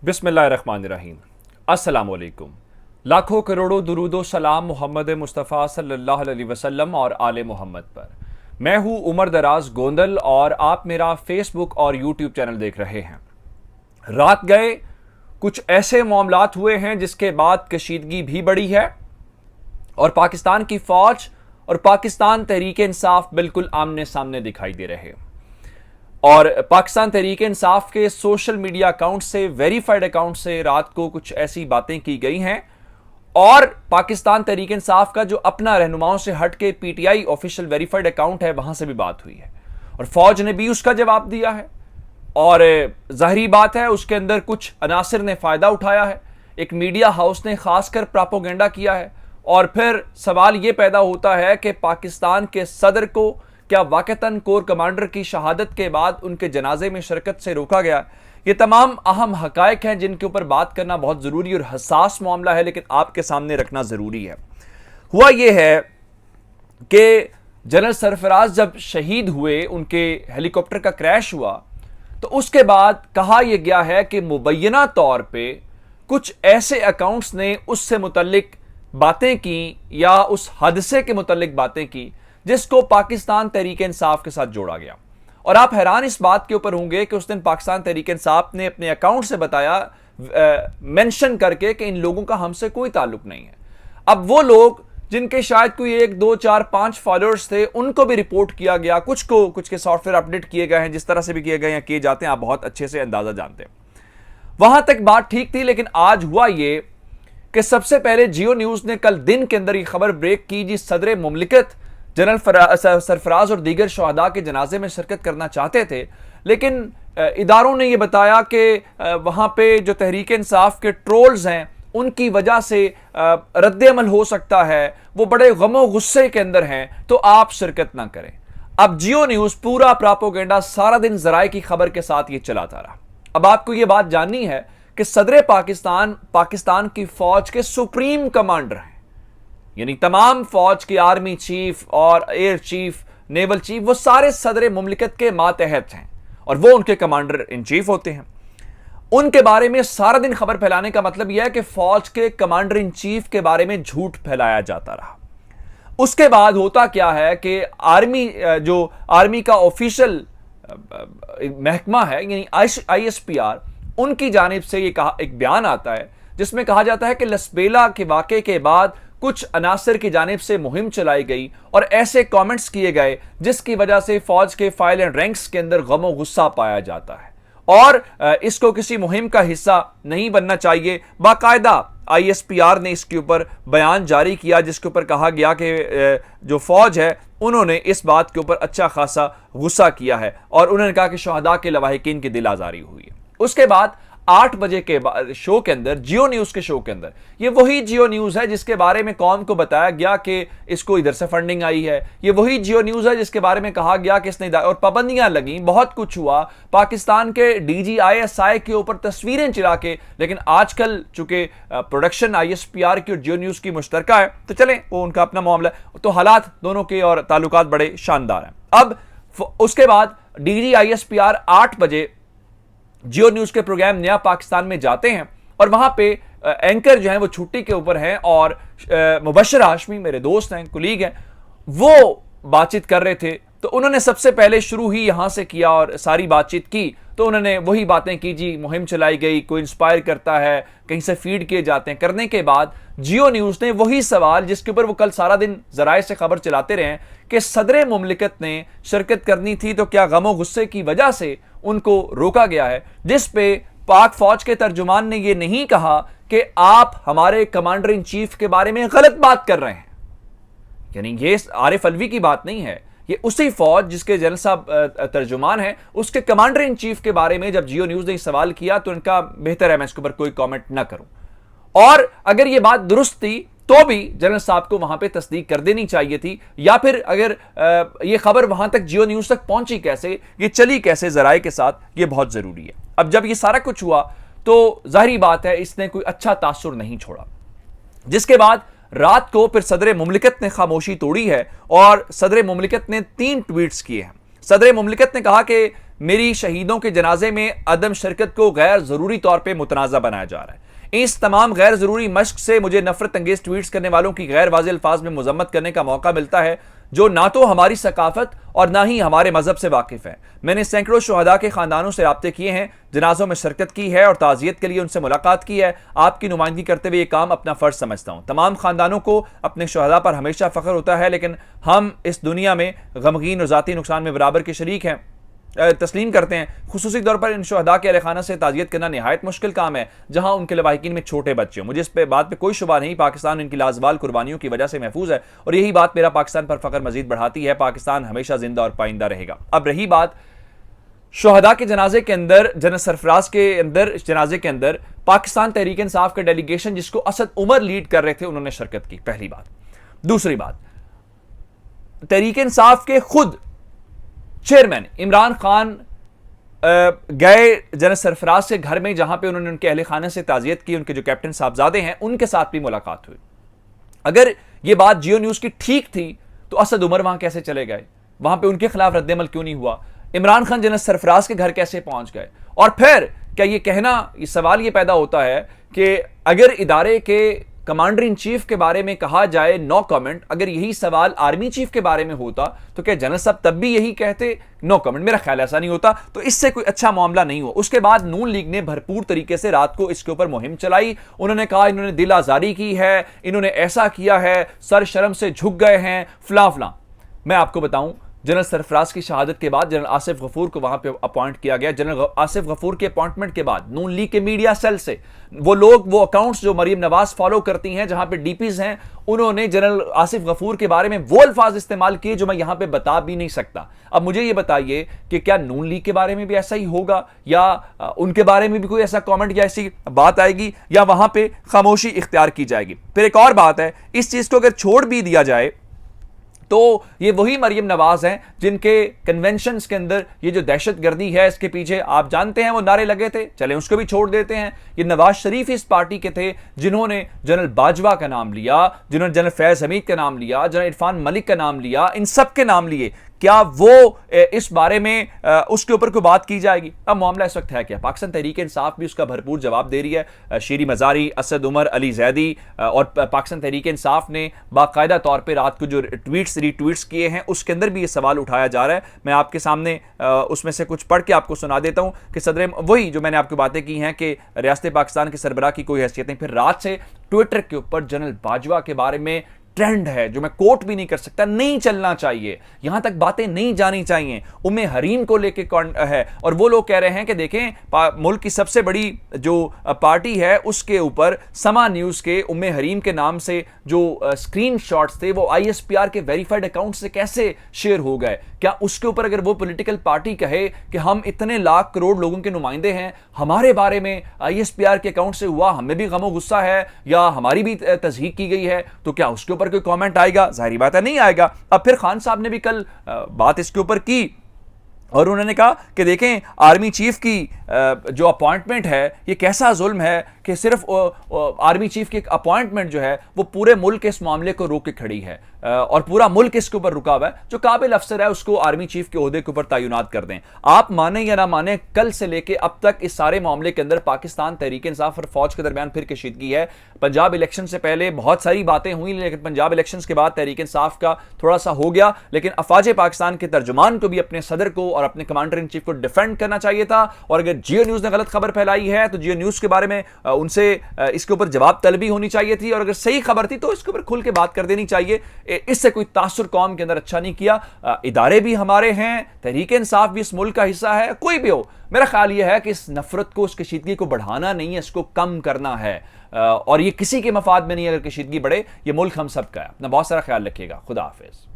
बिस्मिल्लाहिर्रहमानिर्रहीम। अस्सलामुअलैकुम। लाखों करोड़ों दुरूदो सलाम मोहम्मद मुस्तफ़ा सल्लल्लाहु अलैहि वसल्लम और आले मोहम्मद पर। मैं हूं उमर दराज गोंदल और आप मेरा फेसबुक और यूट्यूब चैनल देख रहे हैं। रात गए कुछ ऐसे मामलात हुए हैं जिसके बाद कशीदगी भी बढ़ी है और पाकिस्तान की फौज और पाकिस्तान तहरीक इंसाफ बिल्कुल आमने सामने दिखाई दे रहे हैं। और पाकिस्तान तहरीक इंसाफ के सोशल मीडिया अकाउंट से, वेरीफाइड अकाउंट से रात को कुछ ऐसी बातें की गई हैं और पाकिस्तान तहरीक इंसाफ का जो अपना रहनुमाओं से हट के पीटीआई ऑफिशियल वेरीफाइड अकाउंट है वहां से भी बात हुई है और फौज ने भी उसका जवाब दिया है। और जाहिरी बात है उसके अंदर कुछ अनासिर ने फायदा उठाया है, एक मीडिया हाउस ने खासकर प्रोपेगेंडा किया है और फिर सवाल यह पैदा होता है कि पाकिस्तान के सदर को क्या वाकईतन कोर कमांडर की शहादत के बाद उनके जनाजे में शिरकत से रोका गया। ये तमाम अहम हकायक हैं जिनके ऊपर बात करना बहुत ज़रूरी और हसास मामला है, लेकिन आपके सामने रखना ज़रूरी है। हुआ यह है कि जनरल सरफराज जब शहीद हुए, उनके हेलीकॉप्टर का क्रैश हुआ, तो उसके बाद कहा यह गया है कि मुबैना तौर पे कुछ ऐसे अकाउंट्स ने उससे मुतल्लिक बातें की या उस हादसे के मुतल्लिक बातें की जिसको पाकिस्तान तहरीक इंसाफ के साथ जोड़ा गया। और आप हैरान इस बात के ऊपर होंगे कि उस दिन पाकिस्तान तहरीक इंसाफ ने अपने अकाउंट से बताया, मेंशन करके कि इन लोगों का हमसे कोई ताल्लुक नहीं है। अब वो लोग जिनके शायद कोई 1, 2, 4, 5 फॉलोअर्स थे उनको भी रिपोर्ट किया गया, कुछ के सॉफ्टवेयर अपडेट किए गए हैं, जिस तरह से भी किए गए हैं किए जाते हैं, आप बहुत अच्छे से अंदाजा जानते हैं। वहां तक बात ठीक थी, लेकिन आज हुआ ये कि सबसे पहले जियो न्यूज ने कल दिन के अंदर ये खबर ब्रेक की जी सदर मुमलिकत जनरल सरफराज और दीगर शहदा के जनाजे में शिरकत करना चाहते थे, लेकिन इदारों ने यह बताया कि वहां पे जो तहरीक इंसाफ के ट्रोल्स हैं उनकी वजह से रद्द-ए-अमल हो सकता है, वो बड़े गमो गुस्से के अंदर हैं, तो आप शिरकत ना करें। अब जियो न्यूज पूरा प्रोपेगेंडा सारा दिन जराए की खबर के साथ ये चलाता रहा। अब आपको यह बात जाननी है कि सदर पाकिस्तान की फौज के सुप्रीम कमांडर हैं, यानी तमाम फौज के आर्मी चीफ और एयर चीफ, नेवल चीफ, वो सारे सदर मुमलिकत के मातहत हैं और वो उनके कमांडर इन चीफ होते हैं। उनके बारे में सारा दिन खबर फैलाने का मतलब यह है कि फौज के कमांडर इन चीफ के बारे में झूठ फैलाया जाता रहा। उसके बाद होता क्या है कि आर्मी का ऑफिशियल महकमा है, यानी ISPR, उनकी जानिब से एक बयान आता है जिसमें कहा जाता है कि लसबेला के वाक़े के बाद कुछ अनासर की जानिब से मुहिम चलाई गई और ऐसे कमेंट्स किए गए जिसकी वजह से फौज के फाइल एंड रैंक्स के अंदर गमो गुस्सा पाया जाता है और इसको किसी मुहिम का हिस्सा नहीं बनना चाहिए। बाकायदा ISPR ने इसके ऊपर बयान जारी किया जिसके ऊपर कहा गया कि जो फौज है उन्होंने इस बात के ऊपर अच्छा खासा गुस्सा किया है और उन्होंने कहा कि शहदा के लवाहिकीन की दिल आजारी हुई है। उसके बाद 8 बजे के शो के अंदर, जियो न्यूज के शो के अंदर, ये वही जियो न्यूज है जिसके बारे में कौम को बताया गया कि इसको इधर से फंडिंग आई है, ये वही जियो न्यूज है जिसके बारे में कहा गया कि इसने और पाबंदियां लगी, बहुत कुछ हुआ, पाकिस्तान के DG ISI के ऊपर तस्वीरें चिरा के। लेकिन आजकल चूंकि प्रोडक्शन ISPR की और जियो न्यूज की मुश्तरका है तो चलें, वो उनका अपना मामला, तो हालात दोनों के और ताल्लुकात बड़े शानदार हैं। अब उसके बाद DG ISPR 8 बजे जियो न्यूज के प्रोग्राम नया पाकिस्तान में जाते हैं और वहां पे एंकर जो है वो छुट्टी के ऊपर हैं और मुबशर हाशमी मेरे दोस्त हैं, कुलीग हैं, वो बातचीत कर रहे थे। तो उन्होंने सबसे पहले शुरू ही यहां से किया और सारी बातचीत की, तो उन्होंने वही बातें की जी, मुहिम चलाई गई, कोई इंस्पायर करता है, कहीं से फीड किए जाते हैं। करने के बाद जियो न्यूज ने वही सवाल जिसके ऊपर वो कल सारा दिन जराए से खबर चलाते रहे कि सदर मुमलिकत ने शिरकत करनी थी तो क्या गमो गुस्से की वजह से उनको रोका गया है, जिस पे पाक फौज के तर्जुमान ने यह नहीं कहा कि आप हमारे कमांडर इन चीफ के बारे में गलत बात कर रहे हैं। यानी ये आरिफ अलवी की बात नहीं है, ये उसी फौज जिसके जनरल साहब तर्जुमान हैं उसके कमांडर इन चीफ के बारे में जब जियो न्यूज ने सवाल किया तो इनका बेहतर है मैं इसके ऊपर कोई कमेंट ना करूं। और अगर ये बात दुरुस्त थी तो भी जनरल साहब को वहां पे तस्दीक कर देनी चाहिए थी, या फिर अगर ये खबर वहां तक जियो न्यूज तक पहुंची कैसे, ये चली कैसे जराए के साथ, ये बहुत जरूरी है। अब जब ये सारा कुछ हुआ तो जाहिर बात है इसने कोई अच्छा तासुर नहीं छोड़ा, जिसके बाद रात को फिर सदर मुमलिकत ने खामोशी तोड़ी है और सदर मुमलिकत ने 3 ट्वीट्स किए हैं। सदर मुमलिकत ने कहा कि मेरी शहीदों के जनाजे में अदम शिरकत को गैर जरूरी तौर पर मुतनाज़ा बनाया जा रहा है। इस तमाम गैर जरूरी मश्क से मुझे नफरत अंगेज ट्वीट्स करने वालों की गैर वाज़ेह अल्फाज में मजम्मत करने का मौका मिलता है, जो ना तो हमारी सकाफत और ना ही हमारे मजहब से वाकिफ है। मैंने सैकड़ों शुहदा के खानदानों से राब्ते किए हैं, जनाजों में शिरकत की है और ताज़ियत के लिए उनसे मुलाकात की है। आपकी नुमाइंदगी करते हुए ये काम अपना फ़र्ज समझता हूँ। तमाम खानदानों को अपने शुहदा पर हमेशा फ़ख्र होता है, लेकिन हम इस दुनिया में गमगीन और ज़ाती नुकसान में बराबर के शरीक हैं, तस्लीम करते हैं। खुसूसी तौर पर इन शुहदा के अहले खाना से ताज़ियत करना नहायत मुश्किल काम है, जहाँ उनके लवाहिकीन में छोटे बच्चे हों। मुझे इस बात पर कोई शुबा नहीं, पाकिस्तान इनकी लाजवाल कुर्बानियों की वजह से महफूज है और यही बात मेरा पाकिस्तान पर फ़ख्र मजीद बढ़ाती है। पाकिस्तान हमेशा जिंदा और पाइंदा रहेगा। अब रही बात शुहदा के जनाजे के अंदर, जनरल सरफराज के अंदर जनाजे के अंदर पाकिस्तान तहरीक इंसाफ के डेलीगेशन जिसको असद उमर लीड कर रहे थे, उन्होंने शिरकत की, पहली बात। दूसरी बात, तहरीक इंसाफ के खुद चेयरमैन इमरान खान गए जनरल सरफराज के घर में, जहां पे उन्होंने उनके अहले खाने से ताज़ियत की, उनके जो कैप्टन साहबजादे हैं उनके साथ भी मुलाकात हुई। अगर यह बात जियो न्यूज़ की ठीक थी तो असद उमर वहां कैसे चले गए? वहां पे उनके खिलाफ रद्दमल क्यों नहीं हुआ? इमरान खान जनरल सरफराज के घर कैसे पहुंच गए? और फिर क्या ये कहना, ये सवाल ये पैदा होता है कि अगर इदारे के कमांडर इन चीफ के बारे में कहा जाए नो कमेंट, अगर यही सवाल आर्मी चीफ के बारे में होता तो क्या जनरल साहब तब भी यही कहते नो कमेंट? मेरा ख्याल ऐसा नहीं होता। तो इससे कोई अच्छा मामला नहीं हुआ। उसके बाद नून लीग ने भरपूर तरीके से रात को इसके ऊपर मुहिम चलाई। उन्होंने कहा इन्होंने दिल आजारी की है, इन्होंने ऐसा किया है, सर शर्म से झुक गए हैं, फलां फलां। मैं आपको बताऊं, जनरल सरफराज की शहादत के बाद जनरल आसिफ गफूर को वहां पे अपॉइंट किया गया। जनरल आसिफ गफूर के अपॉइंटमेंट के बाद नून लीग के मीडिया सेल से वो लोग, वो अकाउंट्स जो मरीम नवाज फॉलो करती हैं, जहां पे डीपीज हैं, उन्होंने जनरल आसिफ गफूर के बारे में वो अल्फाज इस्तेमाल किए जो मैं यहां पे बता भी नहीं सकता। अब मुझे ये बताइए कि क्या नून लीग के बारे में भी ऐसा ही होगा, या उनके बारे में भी कोई ऐसा कॉमेंट या ऐसी बात आएगी, या वहां पे खामोशी इख्तियार की जाएगी? फिर एक और बात है, इस चीज को अगर छोड़ भी दिया जाए तो ये वही मरियम नवाज हैं जिनके कन्वेंशंस के अंदर ये जो दहशतगर्दी है, इसके पीछे आप जानते हैं वो नारे लगे थे। चले उसको भी छोड़ देते हैं। ये नवाज शरीफ इस पार्टी के थे जिन्होंने जनरल बाजवा का नाम लिया, जिन्होंने जनरल फैज हमीद का नाम लिया, जनरल इरफान मलिक का नाम लिया, इन सब के नाम लिए। क्या वो इस बारे में उसके ऊपर कोई बात की जाएगी? अब मामला इस वक्त है क्या? पाकिस्तान तहरीक इंसाफ भी उसका भरपूर जवाब दे रही है। शीरी मजारी, असद उमर, अली जैदी और पाकिस्तान तहरीक इंसाफ ने बाकायदा तौर पर रात को जो ट्वीट्स रीट्वीट्स किए हैं उसके अंदर भी ये सवाल उठाया जा रहा है। मैं आपके सामने उसमें से कुछ पढ़ के आपको सुना देता हूं कि सदर, वही जो मैंने आपको बातें की हैं कि रियासत पाकिस्तान के सरबराह की कोई हैसियत नहीं। फिर रात से ट्विटर के ऊपर जनरल बाजवा के बारे में ट्रेंड है जो मैं कोट भी नहीं कर सकता, नहीं चलना चाहिए, यहां तक बातें नहीं जानी चाहिए, उम्मे हरीम को लेके है। और वो लोग कह रहे हैं कि देखें, मुल्क की सबसे बड़ी जो पार्टी है उसके ऊपर समा न्यूज़ के उम्मे हरीम के नाम से जो स्क्रीनशॉट्स थे वो ISPR के वेरीफाइड अकाउंट से कैसे शेयर हो गए? क्या उसके ऊपर अगर वो पॉलिटिकल पार्टी कहे कि हम इतने लाख करोड़ लोगों के नुमाइंदे हैं, हमारे बारे में ISPR के अकाउंट से हुआ, हमें भी गमो गुस्सा है या हमारी भी तस्दीक की गई है, तो क्या उसके ऊपर कोई कमेंट आएगा? जाहिर बात है नहीं आएगा। अब फिर खान साहब ने भी कल बात इसके ऊपर की और उन्होंने कहा कि देखें, आर्मी चीफ की जो अपॉइंटमेंट है ये कैसा जुल्म है कि सिर्फ आर्मी चीफ की अपॉइंटमेंट जो है वो पूरे मुल्क के इस मामले को रोक के खड़ी है और पूरा मुल्क इसके ऊपर रुका हुआ है। जो काबिल अफसर है उसको आर्मी चीफ के ओहदे के ऊपर तैनात कर दें। आप माने या ना माने, कल से लेके अब तक इस सारे मामले के अंदर पाकिस्तान तहरीक इंसाफ और फौज के दरमियान फिर कशीदगी है। पंजाब इलेक्शन से पहले बहुत सारी बातें हुई, लेकिन पंजाब इलेक्शन के बाद तहरीक इंसाफ का थोड़ा सा हो गया। लेकिन अफवाज पाकिस्तान के तर्जुमान को भी अपने सदर को और अपने कमांडर इन चीफ को डिफेंड करना चाहिए था। और अगर जियो न्यूज़ ने गलत खबर फैलाई है तो जियो न्यूज़ के बारे में उनसे इसके ऊपर जवाब तलबी होनी चाहिए थी, और अगर सही खबर थी तो इसके ऊपर खुल के बात कर देनी चाहिए। इससे कोई तासुर कौम के अंदर अच्छा नहीं किया। इदारे भी हमारे हैं, तहरीक इंसाफ भी इस मुल्क का हिस्सा है, कोई भी हो। मेरा ख्याल यह है कि इस नफरत को, इस कशीदगी को बढ़ाना नहीं है, इसको कम करना है। और ये किसी के मफाद में नहीं है। अगर कशीदगी बढ़े, ये मुल्क हम सब का है। अपना बहुत सारा ख्याल रखिएगा। खुदा हाफिज।